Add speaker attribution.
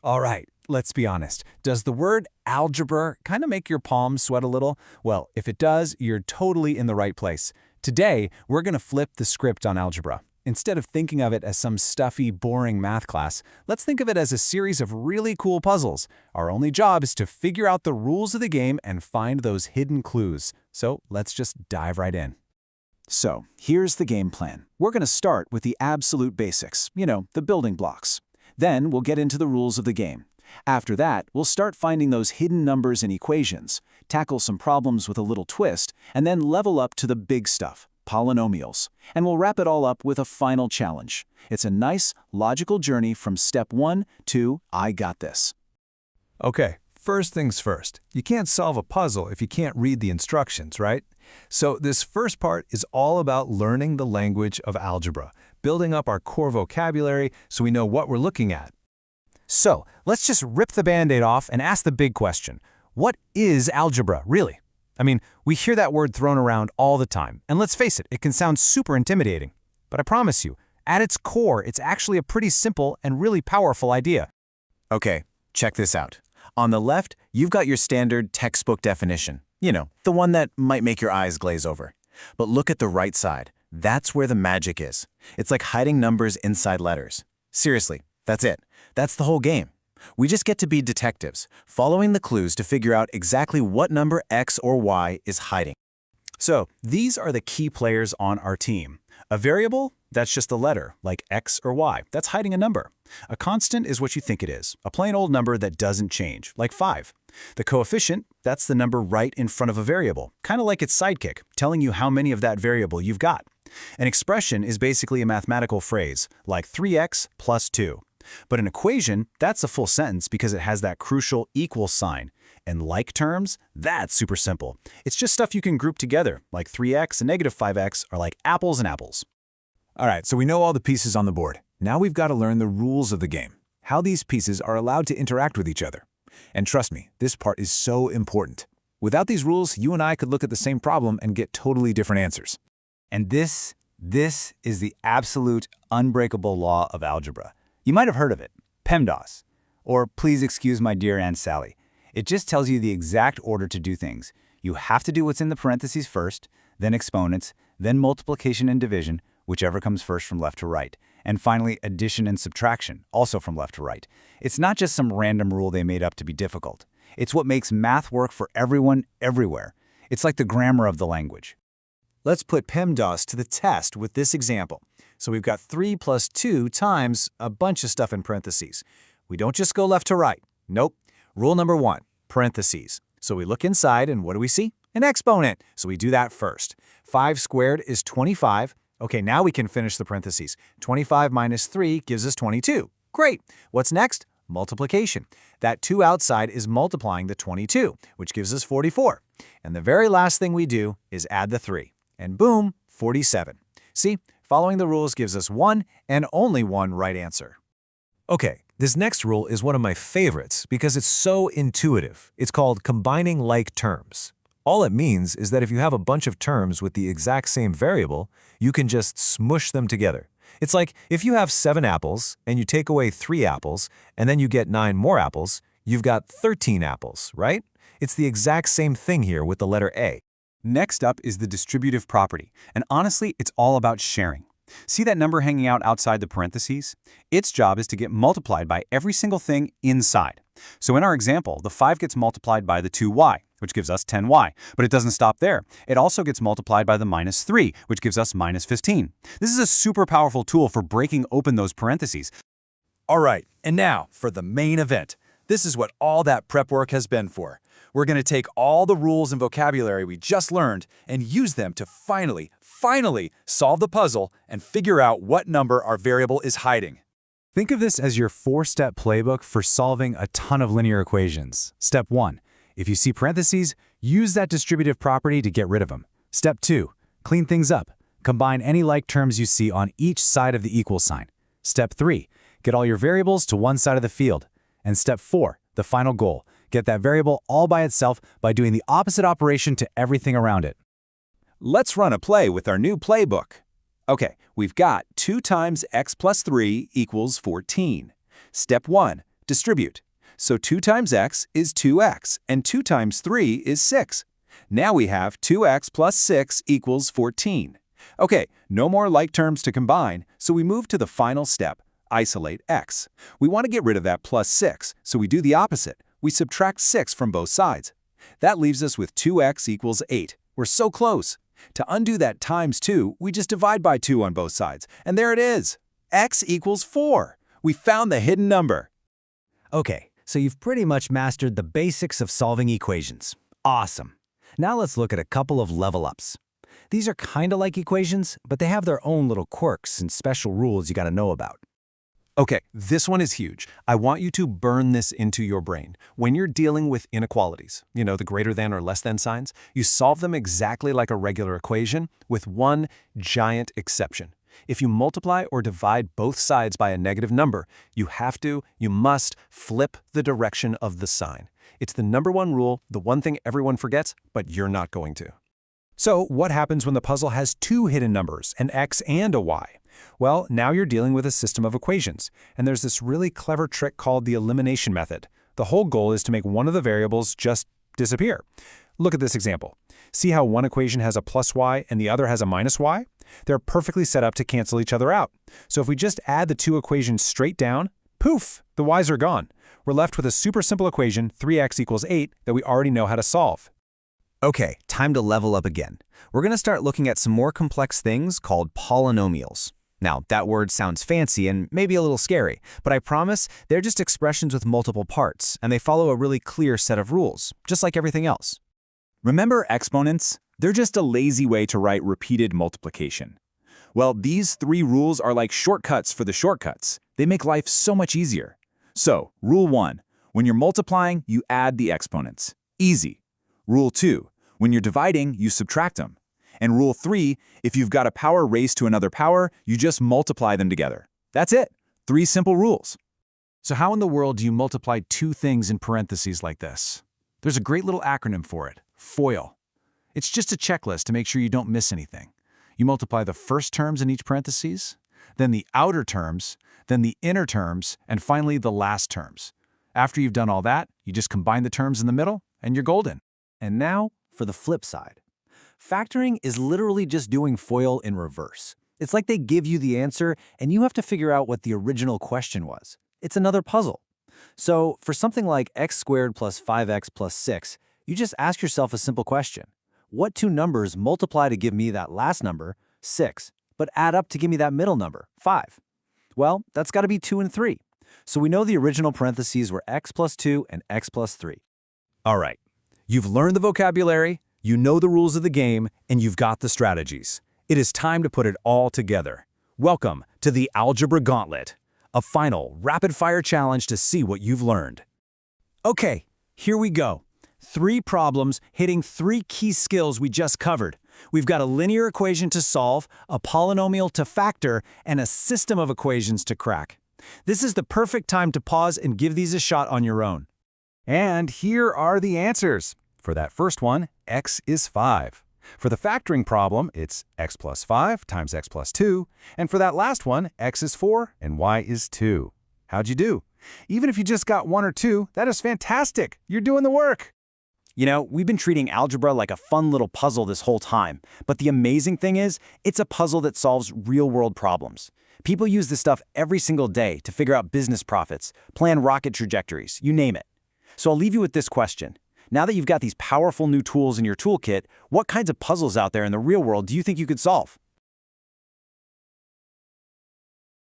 Speaker 1: All right, let's be honest. Does the word algebra kind of make your palms sweat a little? Well, if it does, you're totally in the right place. Today, we're going to flip the script on algebra. Instead of thinking of it as some stuffy, boring math class, let's think of it as a series of really cool puzzles. Our only job is to figure out the rules of the game and find those hidden clues. So let's just dive right in.
Speaker 2: So, here's the game plan. We're going to start with the absolute basics, the building blocks. Then we'll get into the rules of the game. After that, we'll start finding those hidden numbers and equations, tackle some problems with a little twist, and then level up to the big stuff, polynomials. And we'll wrap it all up with a final challenge. It's a nice, logical journey from step 1 to I got this.
Speaker 3: Okay, first things first. You can't solve a puzzle if you can't read the instructions, right? So this first part is all about learning the language of algebra, building up our core vocabulary so we know what we're looking at.
Speaker 1: So, let's just rip the Band-Aid off and ask the big question. What is algebra, really? I mean, we hear that word thrown around all the time, and let's face it, it can sound super intimidating. But I promise you, at its core, it's actually a pretty simple and really powerful idea.
Speaker 2: Okay, check this out. On the left, you've got your standard textbook definition. The one that might make your eyes glaze over. But look at the right side. That's where the magic is. It's like hiding numbers inside letters. Seriously, that's it. That's the whole game. We just get to be detectives, following the clues to figure out exactly what number X or Y is hiding.
Speaker 1: So, these are the key players on our team. A variable, that's just a letter, like X or Y. That's hiding a number. A constant is what you think it is, a plain old number that doesn't change, like 5. The coefficient, that's the number right in front of a variable, kind of like its sidekick, telling you how many of that variable you've got. An expression is basically a mathematical phrase, like 3x plus 2. But an equation, that's a full sentence because it has that crucial equal sign. And like terms, that's super simple. It's just stuff you can group together, like 3x and negative 5x are like apples and apples.
Speaker 2: All right, so we know all the pieces on the board. Now we've got to learn the rules of the game, how these pieces are allowed to interact with each other. And trust me, this part is so important. Without these rules, you and I could look at the same problem and get totally different answers.
Speaker 4: And this is the absolute unbreakable law of algebra. You might have heard of it, PEMDAS, or please excuse my dear Aunt Sally. It just tells you the exact order to do things. You have to do what's in the parentheses first, then exponents, then multiplication and division, whichever comes first from left to right, and finally addition and subtraction, also from left to right. It's not just some random rule they made up to be difficult. It's what makes math work for everyone, everywhere. It's like the grammar of the language.
Speaker 2: Let's put PEMDAS to the test with this example. So we've got 3 plus 2 times a bunch of stuff in parentheses. We don't just go left to right. Nope. Rule number 1, parentheses. So we look inside and what do we see? An exponent. So we do that first. 5 squared is 25. Okay, now we can finish the parentheses. 25 minus 3 gives us 22. Great. What's next? Multiplication. That 2 outside is multiplying the 22, which gives us 44. And the very last thing we do is add the 3. And boom, 47. See, following the rules gives us one and only one right answer.
Speaker 3: Okay, this next rule is one of my favorites because it's so intuitive. It's called combining like terms. All it means is that if you have a bunch of terms with the exact same variable, you can just smush them together. It's like if you have 7 apples and you take away 3 apples and then you get 9 more apples, you've got 13 apples, right? It's the exact same thing here with the letter A.
Speaker 4: Next up is the distributive property, and honestly, it's all about sharing. See that number hanging out outside the parentheses? Its job is to get multiplied by every single thing inside. So in our example, the 5 gets multiplied by the 2y, which gives us 10y. But it doesn't stop there. It also gets multiplied by the minus 3, which gives us minus 15. This is a super powerful tool for breaking open those parentheses.
Speaker 5: All right, and now for the main event. This is what all that prep work has been for. We're going to take all the rules and vocabulary we just learned and use them to finally solve the puzzle and figure out what number our variable is hiding.
Speaker 1: Think of this as your 4-step playbook for solving a ton of linear equations. Step 1. If you see parentheses, use that distributive property to get rid of them. Step 2. Clean things up. Combine any like terms you see on each side of the equal sign. Step 3. Get all your variables to one side of the field. And step 4, the final goal. Get that variable all by itself by doing the opposite operation to everything around it.
Speaker 5: Let's run a play with our new playbook. Okay, we've got 2 times x plus 3 equals 14. Step 1, Distribute. So 2 times x is 2x, and 2 times 3 is 6. Now we have 2x plus 6 equals 14. Okay, no more like terms to combine, so we move to the final step, isolate x. We want to get rid of that plus 6, so we do the opposite. We subtract 6 from both sides. That leaves us with 2x equals 8. We're so close. To undo that times 2, we just divide by 2 on both sides, and there it is. X equals 4. We found the hidden number.
Speaker 2: Okay, so you've pretty much mastered the basics of solving equations. Awesome. Now let's look at a couple of level ups. These are kind of like equations, but they have their own little quirks and special rules you got to know about.
Speaker 1: Okay, this one is huge. I want you to burn this into your brain. When you're dealing with inequalities, the greater than or less than signs, you solve them exactly like a regular equation with one giant exception. If you multiply or divide both sides by a negative number, you must flip the direction of the sign. It's the number one rule, the one thing everyone forgets, but you're not going to. So what happens when the puzzle has 2 hidden numbers, an x and a y? Well, now you're dealing with a system of equations, and there's this really clever trick called the elimination method. The whole goal is to make one of the variables just disappear. Look at this example. See how one equation has a plus y and the other has a minus y? They're perfectly set up to cancel each other out. So if we just add the 2 equations straight down, poof, the y's are gone. We're left with a super simple equation, 3x equals 8, that we already know how to solve.
Speaker 2: Okay, time to level up again. We're going to start looking at some more complex things called polynomials. Now, that word sounds fancy and maybe a little scary, but I promise they're just expressions with multiple parts, and they follow a really clear set of rules, just like everything else.
Speaker 5: Remember exponents? They're just a lazy way to write repeated multiplication. Well, these 3 rules are like shortcuts for the shortcuts. They make life so much easier. So, rule 1, when you're multiplying, you add the exponents. Easy. Rule 2, when you're dividing, you subtract them. And rule 3, if you've got a power raised to another power, you just multiply them together. That's it. 3 simple rules.
Speaker 1: So how in the world do you multiply 2 things in parentheses like this? There's a great little acronym for it, FOIL. It's just a checklist to make sure you don't miss anything. You multiply the first terms in each parentheses, then the outer terms, then the inner terms, and finally the last terms. After you've done all that, you just combine the terms in the middle, and you're golden.
Speaker 2: And now for the flip side. Factoring is literally just doing FOIL in reverse. It's like they give you the answer, and you have to figure out what the original question was. It's another puzzle. So for something like x squared plus 5x plus 6, you just ask yourself a simple question. What 2 numbers multiply to give me that last number, 6, but add up to give me that middle number, 5? Well, that's got to be 2 and 3. So we know the original parentheses were x plus 2 and x plus 3.
Speaker 1: All right. You've learned the vocabulary, you know the rules of the game, and you've got the strategies. It is time to put it all together. Welcome to the Algebra Gauntlet, a final rapid-fire challenge to see what you've learned. Okay, here we go. 3 problems hitting 3 key skills we just covered. We've got a linear equation to solve, a polynomial to factor, and a system of equations to crack. This is the perfect time to pause and give these a shot on your own. And here are the answers. For that first one, x is 5. For the factoring problem, it's x plus 5 times x plus 2. And for that last one, x is 4 and y is 2. How'd you do? Even if you just got 1 or 2, that is fantastic. You're doing the work.
Speaker 2: We've been treating algebra like a fun little puzzle this whole time. But the amazing thing is, it's a puzzle that solves real-world problems. People use this stuff every single day to figure out business profits, plan rocket trajectories, you name it. So I'll leave you with this question. Now that you've got these powerful new tools in your toolkit, what kinds of puzzles out there in the real world do you think you could solve?